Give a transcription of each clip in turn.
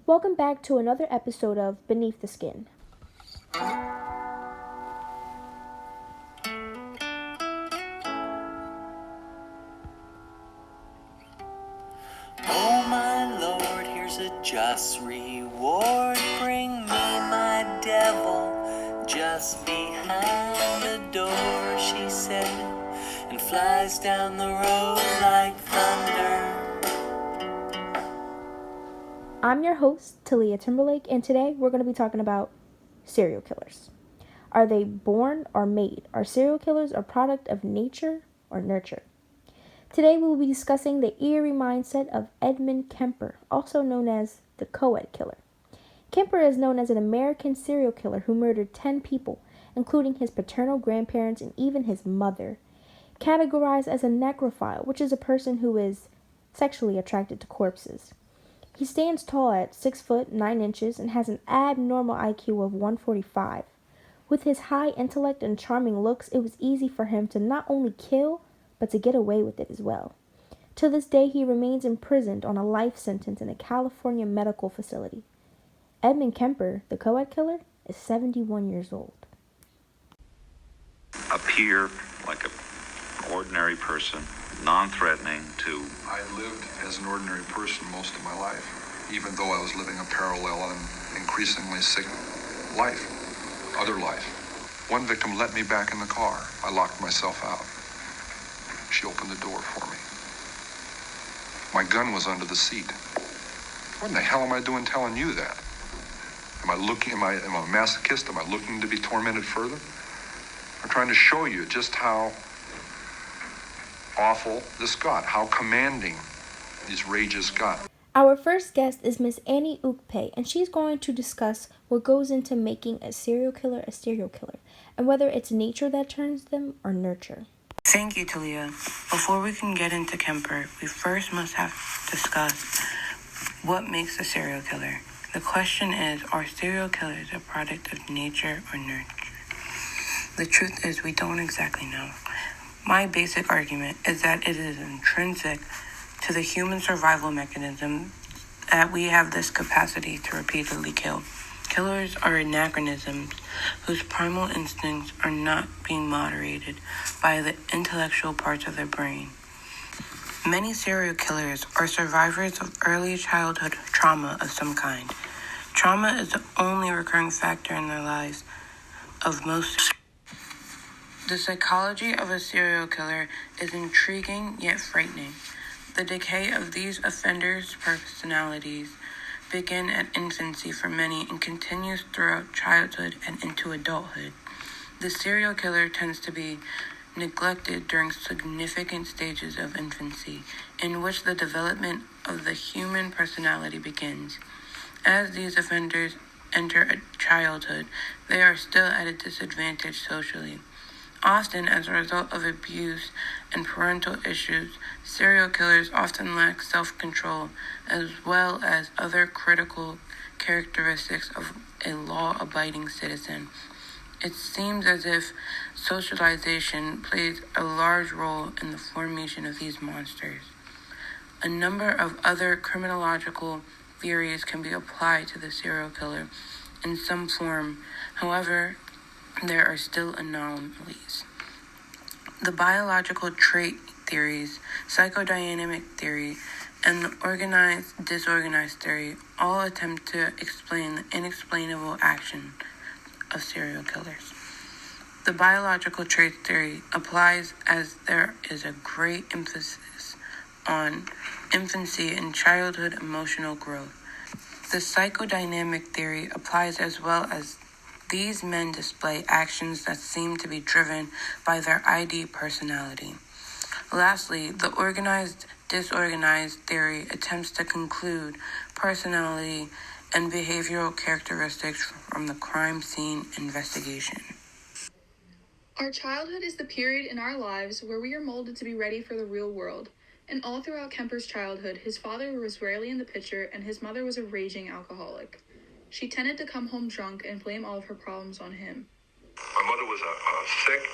Welcome back to another episode of Beneath the Skin. Oh my Lord, here's a just reward. Bring me my devil just behind the door, she said, and flies down the road like thunder. I'm your host, Talia Timberlake, and today we're going to be talking about serial killers. Are they born or made? Are serial killers a product of nature or nurture? Today we will be discussing the eerie mindset of Ed Kemper, also known as the co-ed killer. Kemper is known as an American serial killer who murdered 10 people, including his paternal grandparents and even his mother. Categorized as a necrophile, which is a person who is sexually attracted to corpses. He stands tall at 6 foot 9 inches and has an abnormal IQ of 145. With his high intellect and charming looks, it was easy for him to not only kill, but to get away with it as well. To this day, he remains imprisoned on a life sentence in a California medical facility. Edmund Kemper, the co-ed killer, is 71 years old. Appear like an ordinary person, non-threatening to... I lived as an ordinary person most of my life, even though I was living a parallel and increasingly sick life, other life. One victim let me back in the car. I locked myself out. She opened the door for me. My gun was under the seat. What in the hell am I doing telling you that? Am I a masochist? Am I looking to be tormented further? I'm trying to show you just how awful this got, how commanding these rages got. Our first guest is Miss Annie Ukpe, and she's going to discuss what goes into making a serial killer, and whether it's nature that turns them or nurture. Thank you, Talia. Before we can get into Kemper, we first must have discussed what makes a serial killer. The question is, are serial killers a product of nature or nurture? The truth is, we don't exactly know. My basic argument is that it is intrinsic to the human survival mechanism that we have this capacity to repeatedly kill. Killers are anachronisms whose primal instincts are not being moderated by the intellectual parts of their brain. Many serial killers are survivors of early childhood trauma of some kind. Trauma is the only recurring factor in their lives of most. The psychology of a serial killer is intriguing yet frightening. The decay of these offenders' personalities begin at infancy for many and continues throughout childhood and into adulthood. The serial killer tends to be neglected during significant stages of infancy, in which the development of the human personality begins. As these offenders enter childhood, they are still at a disadvantage socially. Often, as a result of abuse and parental issues, serial killers often lack self-control as well as other critical characteristics of a law-abiding citizen. It seems as if socialization plays a large role in the formation of these monsters. A number of other criminological theories can be applied to the serial killer in some form. However, there are still anomalies. The biological trait theories, psychodynamic theory, and the organized-disorganized theory all attempt to explain the inexplainable action of serial killers. The biological trait theory applies as there is a great emphasis on infancy and childhood emotional growth. The psychodynamic theory applies as well as these men display actions that seem to be driven by their ID personality. Lastly, the organized-disorganized theory attempts to conclude personality and behavioral characteristics from the crime scene investigation. Our childhood is the period in our lives where we are molded to be ready for the real world. And all throughout Kemper's childhood, his father was rarely in the picture and his mother was a raging alcoholic. She tended to come home drunk and blame all of her problems on him. My mother was a sick,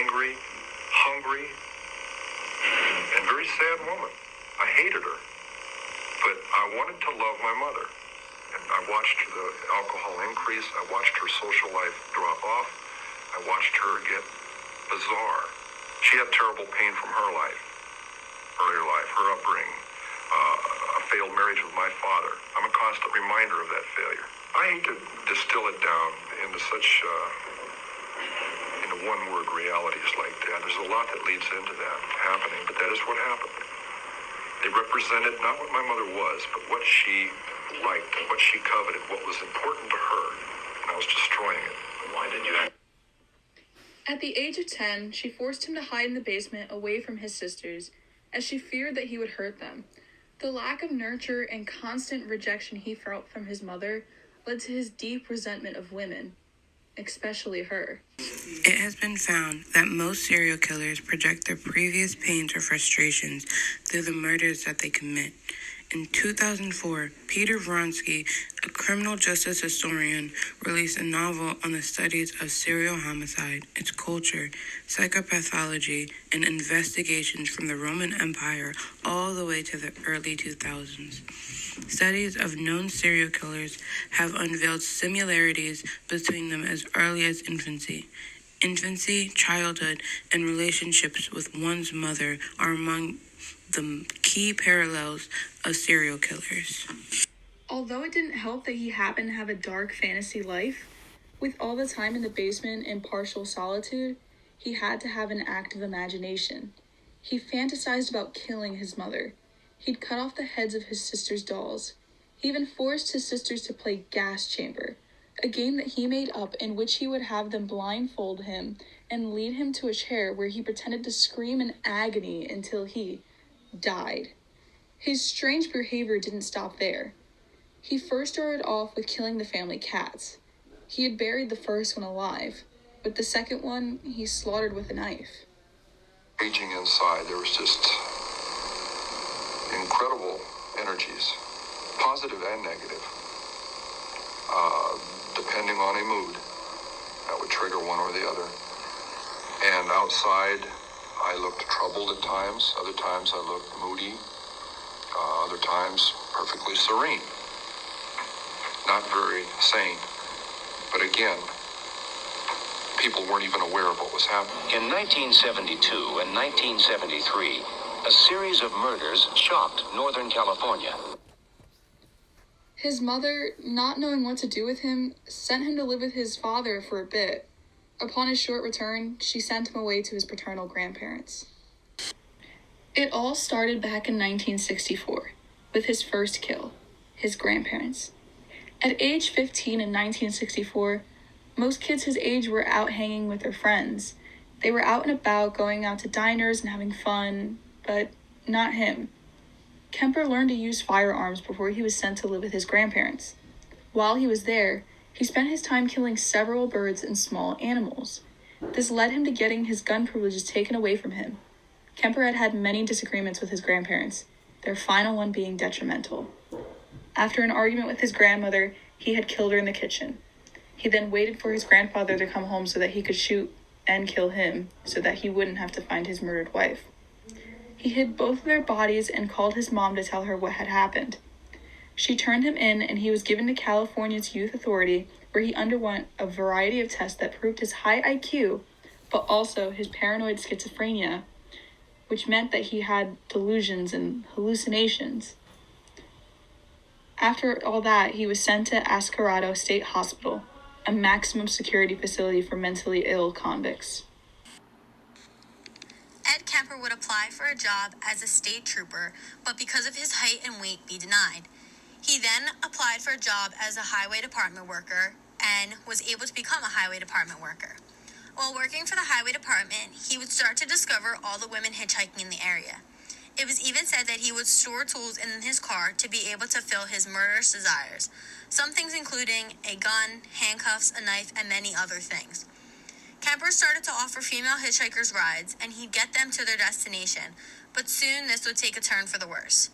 angry, hungry, and very sad woman. I hated her, but I wanted to love my mother. And I watched the alcohol increase. I watched her social life drop off. I watched her get bizarre. She had terrible pain from her life, earlier life, her upbringing, a failed marriage with my father. I'm a constant reminder of that failure. I hate to distill it down into such into one-word realities like that. There's a lot that leads into that happening, but that is what happened. They represented not what my mother was, but what she liked, what she coveted, what was important to her, and I was destroying it. Why did you act? At the age of 10, she forced him to hide in the basement away from his sisters, as she feared that he would hurt them. The lack of nurture and constant rejection he felt from his mother led to his deep resentment of women, especially her. It has been found that most serial killers project their previous pains or frustrations through the murders that they commit. In 2004, Peter Vronsky, a criminal justice historian, released a novel on the studies of serial homicide, its culture, psychopathology, and investigations from the Roman Empire all the way to the early 2000s. Studies of known serial killers have unveiled similarities between them as early as infancy. Infancy, childhood, and relationships with one's mother are among the key parallels of serial killers. Although it didn't help that he happened to have a dark fantasy life, with all the time in the basement and partial solitude, he had to have an active imagination. He fantasized about killing his mother. He'd cut off the heads of his sister's dolls. He even forced his sisters to play Gas Chamber, a game that he made up in which he would have them blindfold him and lead him to a chair where he pretended to scream in agony until he died. His strange behavior didn't stop there. He first started off with killing the family cats. He had buried the first one alive, but the second one he slaughtered with a knife. Raging inside, there was just incredible energies, positive and negative, depending on a mood. That would trigger one or the other. And outside, I looked troubled at times. Other times I looked moody. Other times perfectly serene. Not very sane. But again, people weren't even aware of what was happening. In 1972 and 1973, a series of murders shocked Northern California. His mother, not knowing what to do with him, sent him to live with his father for a bit. Upon his short return, she sent him away to his paternal grandparents. It all started back in 1964, with his first kill, his grandparents. At age 15 in 1964, most kids his age were out hanging with their friends. They were out and about, going out to diners and having fun, but not him. Kemper learned to use firearms before he was sent to live with his grandparents. While he was there, he spent his time killing several birds and small animals. This led him to getting his gun privileges taken away from him. Kemper had had many disagreements with his grandparents, their final one being detrimental. After an argument with his grandmother, he had killed her in the kitchen. He then waited for his grandfather to come home so that he could shoot and kill him, so that he wouldn't have to find his murdered wife. He hid both of their bodies and called his mom to tell her what had happened. She turned him in, and he was given to California's Youth Authority, where he underwent a variety of tests that proved his high IQ, but also his paranoid schizophrenia, which meant that he had delusions and hallucinations. After all that, he was sent to Ascarado State Hospital, a maximum security facility for mentally ill convicts. Ed Kemper would apply for a job as a state trooper, but because of his height and weight, be denied. He then applied for a job as a highway department worker and was able to become a highway department worker. While working for the highway department, he would start to discover all the women hitchhiking in the area. It was even said that he would store tools in his car to be able to fill his murderous desires. Some things including a gun, handcuffs, a knife, and many other things. Kemper started to offer female hitchhikers rides, and he'd get them to their destination, but soon this would take a turn for the worse.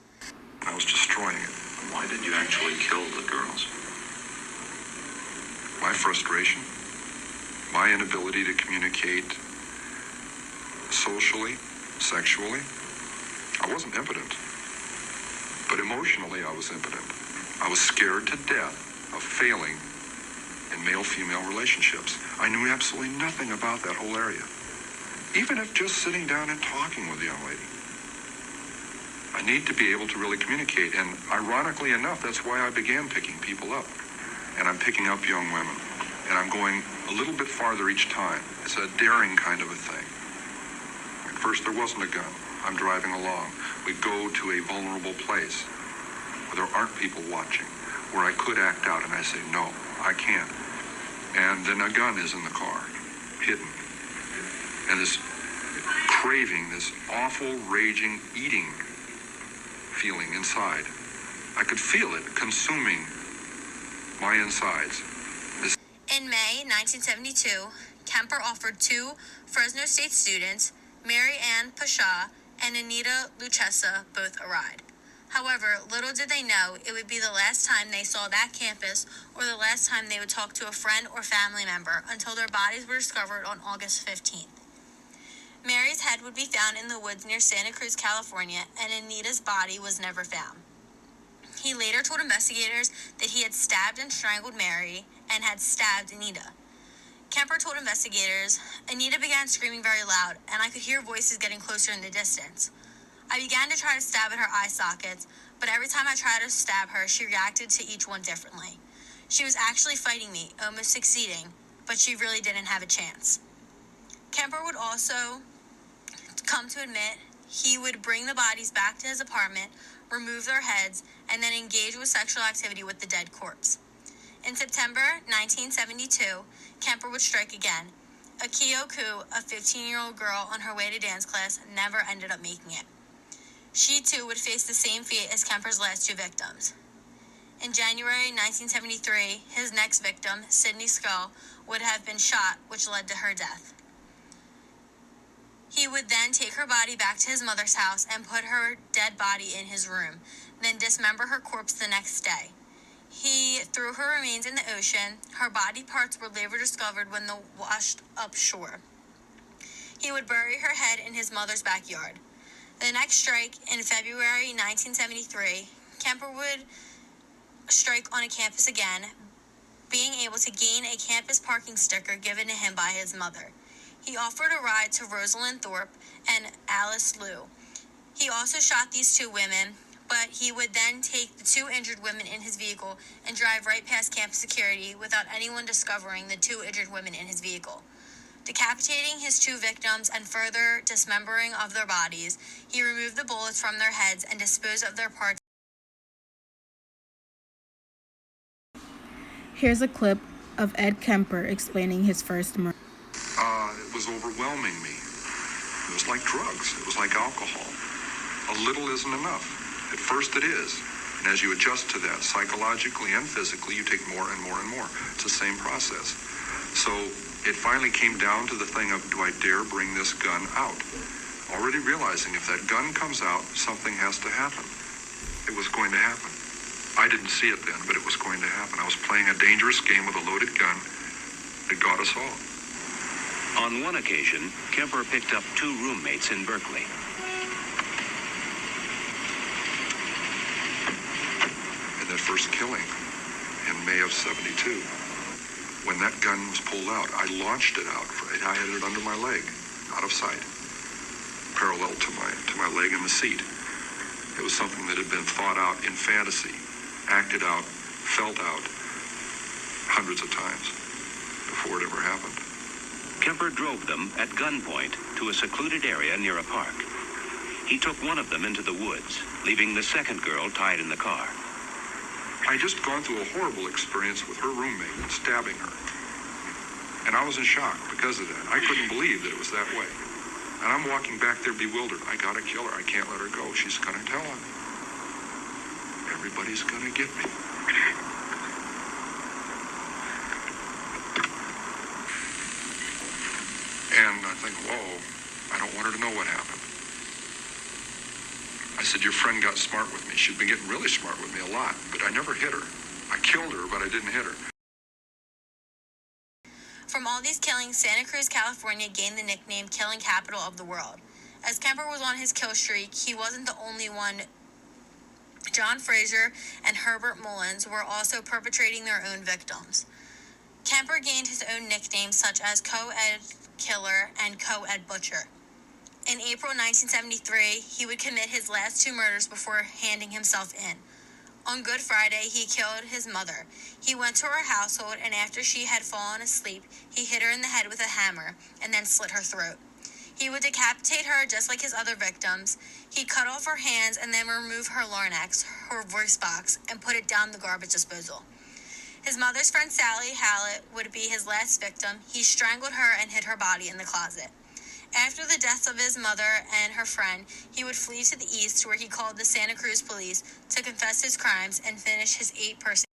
I was destroying it. Why did you actually kill the girls? My frustration, my inability to communicate socially, sexually. I wasn't impotent, but emotionally I was impotent. I was scared to death of failing in male-female relationships. I knew absolutely nothing about that whole area. Even if just sitting down and talking with a young lady. I need to be able to really communicate, and ironically enough, that's why I began picking people up. And I'm picking up young women, and I'm going a little bit farther each time. It's a daring kind of a thing. At first, there wasn't a gun. I'm driving along. We go to a vulnerable place where there aren't people watching, where I could act out, and I say, no, I can't. And then a gun is in the car, hidden. And this craving, this awful, raging, eating feeling inside. I could feel it consuming my insides. In May 1972, Kemper offered two Fresno State students, Mary Ann Pasha and Anita Luchessa, both a ride. However, little did they know it would be the last time they saw that campus or the last time they would talk to a friend or family member until their bodies were discovered on August 15th. Mary's head would be found in the woods near Santa Cruz, California, and Anita's body was never found. He later told investigators that he had stabbed and strangled Mary and had stabbed Anita. Kemper told investigators, Anita began screaming very loud, and I could hear voices getting closer in the distance. I began to try to stab at her eye sockets, but every time I tried to stab her, she reacted to each one differently. She was actually fighting me, almost succeeding, but she really didn't have a chance. Kemper would also come to admit he would bring the bodies back to his apartment, remove their heads, and then engage with sexual activity with the dead corpse. In September 1972, Kemper would strike again. Akio Ku, a 15-year-old girl on her way to dance class, never ended up making it. She too would face the same fate as Kemper's last two victims. In January 1973, his next victim, Sydney Skull, would have been shot, which led to her death. He would then take her body back to his mother's house and put her dead body in his room, then dismember her corpse the next day. He threw her remains in the ocean. Her body parts were later discovered when they washed up shore. He would bury her head in his mother's backyard. The next strike, in February 1973, Kemper would strike on a campus again, being able to gain a campus parking sticker given to him by his mother. He offered a ride to Rosalind Thorpe and Alice Liu. He also shot these two women, but he would then take the two injured women in his vehicle and drive right past campus security without anyone discovering the two injured women in his vehicle. Decapitating his two victims and further dismembering of their bodies, he removed the bullets from their heads and disposed of their parts. Here's a clip of Ed Kemper explaining his first murder. It was overwhelming me. It was like drugs. It was like alcohol. A little isn't enough. At first it is. And as you adjust to that, psychologically and physically, you take more and more and more. It's the same process. So it finally came down to the thing of, do I dare bring this gun out? Already realizing if that gun comes out, something has to happen. It was going to happen. I didn't see it then, but it was going to happen. I was playing a dangerous game with a loaded gun. It got us all. On one occasion, Kemper picked up two roommates in Berkeley. In that first killing in May of '72, when that gun was pulled out, I launched it out. I had it under my leg, out of sight, parallel to my leg in the seat. It was something that had been thought out in fantasy, acted out, felt out hundreds of times before it ever happened. Kemper drove them at gunpoint to a secluded area near a park. He took one of them into the woods, leaving the second girl tied in the car. I just gone through a horrible experience with her roommate and stabbing her. And I was in shock because of that. I couldn't believe that it was that way. And I'm walking back there bewildered. I gotta kill her. I can't let her go. She's gonna tell on me. Everybody's gonna get me. And I think, whoa, I don't want her to know what happened. I said, your friend got smart with me. She'd been getting really smart with me a lot, but I never hit her. I killed her, but I didn't hit her. From all these killings, Santa Cruz, California gained the nickname Killing Capital of the World. As Kemper was on his kill streak, he wasn't the only one John Fraser and Herbert Mullins were also perpetrating their own victims. Kemper gained his own nicknames such as Co-Ed Killer and Co-Ed Butcher. In April 1973, he would commit his last two murders before handing himself in. On Good Friday, he killed his mother. He went to her household, and after she had fallen asleep, he hit her in the head with a hammer and then slit her throat. He would decapitate her just like his other victims. He cut off her hands and then removed her larynx, her voice box, and put it down the garbage disposal. His mother's friend Sally Hallett would be his last victim. He strangled her and hid her body in the closet. After the deaths of his mother and her friend, he would flee to the east where he called the Santa Cruz police to confess his crimes and finish his 8-person.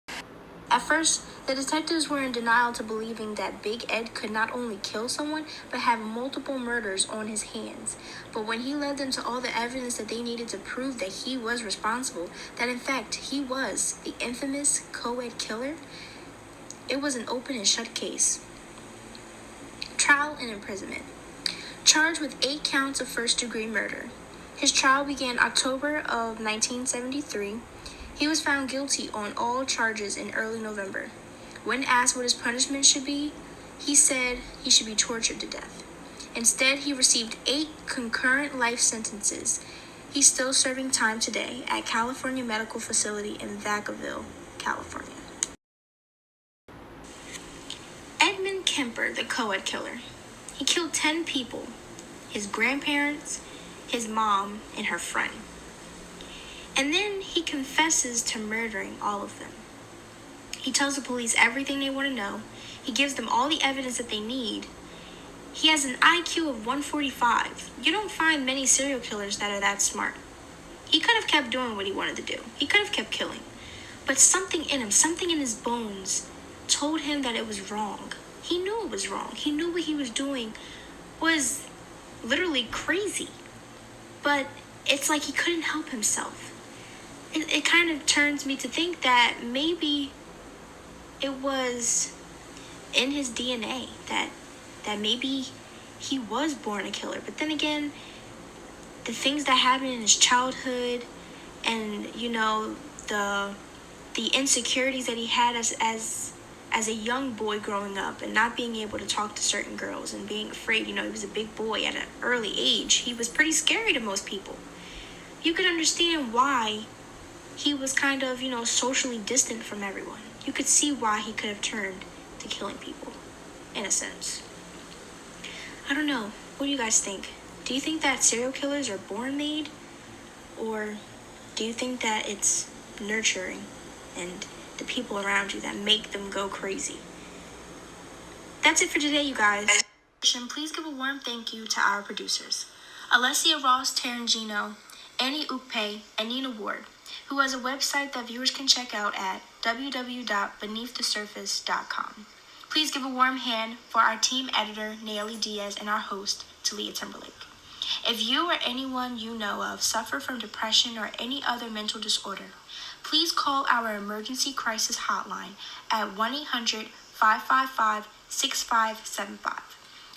At first, the detectives were in denial to believing that Big Ed could not only kill someone, but have multiple murders on his hands. But when he led them to all the evidence that they needed to prove that he was responsible, that in fact he was the infamous co-ed killer, it was an open and shut case. Trial and imprisonment. Charged with 8 counts of first-degree murder. His trial began October of 1973. He was found guilty on all charges in early November. When asked what his punishment should be, he said he should be tortured to death. Instead, he received 8 concurrent life sentences. He's still serving time today at California Medical Facility in Vacaville, California. Ed Kemper, the co-ed killer. He killed 10 people, his grandparents, his mom, and her friend. And then he confesses to murdering all of them. He tells the police everything they want to know. He gives them all the evidence that they need. He has an IQ of 145. You don't find many serial killers that are that smart. He could have kept doing what he wanted to do. He could have kept killing. But something in him, something in his bones, told him that it was wrong. He knew it was wrong. He knew what he was doing was literally crazy. But it's like he couldn't help himself. It kind of turns me to think that maybe it was in his DNA, that maybe he was born a killer. But then again, the things that happened in his childhood and, you know, the insecurities that he had as a young boy growing up and not being able to talk to certain girls and being afraid, you know, he was a big boy at an early age. He was pretty scary to most people. You could understand why he was kind of, you know, socially distant from everyone. You could see why he could have turned to killing people, in a sense. I don't know. What do you guys think? Do you think that serial killers are born made? Or do you think that it's nurturing and the people around you that make them go crazy? That's it for today, you guys. Please give a warm thank you to our producers, Alessia Ross Tarangino, Annie Ukpe, and Nina Ward, who has a website that viewers can check out at www.beneaththesurface.com. Please give a warm hand for our team editor, Naomi Diaz, and our host, Talia Timberlake. If you or anyone you know of suffer from depression or any other mental disorder, please call our emergency crisis hotline at 1-800-555-6575.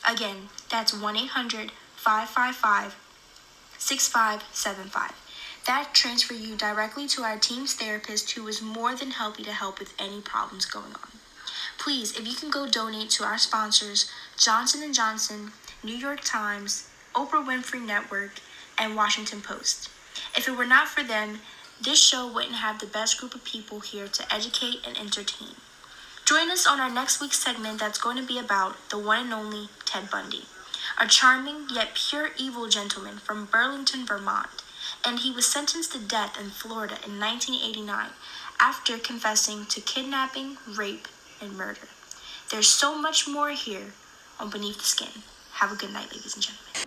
Again, that's 1-800-555-6575. That transfer you directly to our team's therapist, who is more than happy to help with any problems going on. Please, if you can go donate to our sponsors, Johnson & Johnson, New York Times, Oprah Winfrey Network, and Washington Post. If it were not for them, this show wouldn't have the best group of people here to educate and entertain. Join us on our next week's segment that's going to be about the one and only Ted Bundy, a charming yet pure evil gentleman from Burlington, Vermont, and he was sentenced to death in Florida in 1989 after confessing to kidnapping, rape, and murder. There's so much more here on Beneath the Skin. Have a good night, ladies and gentlemen.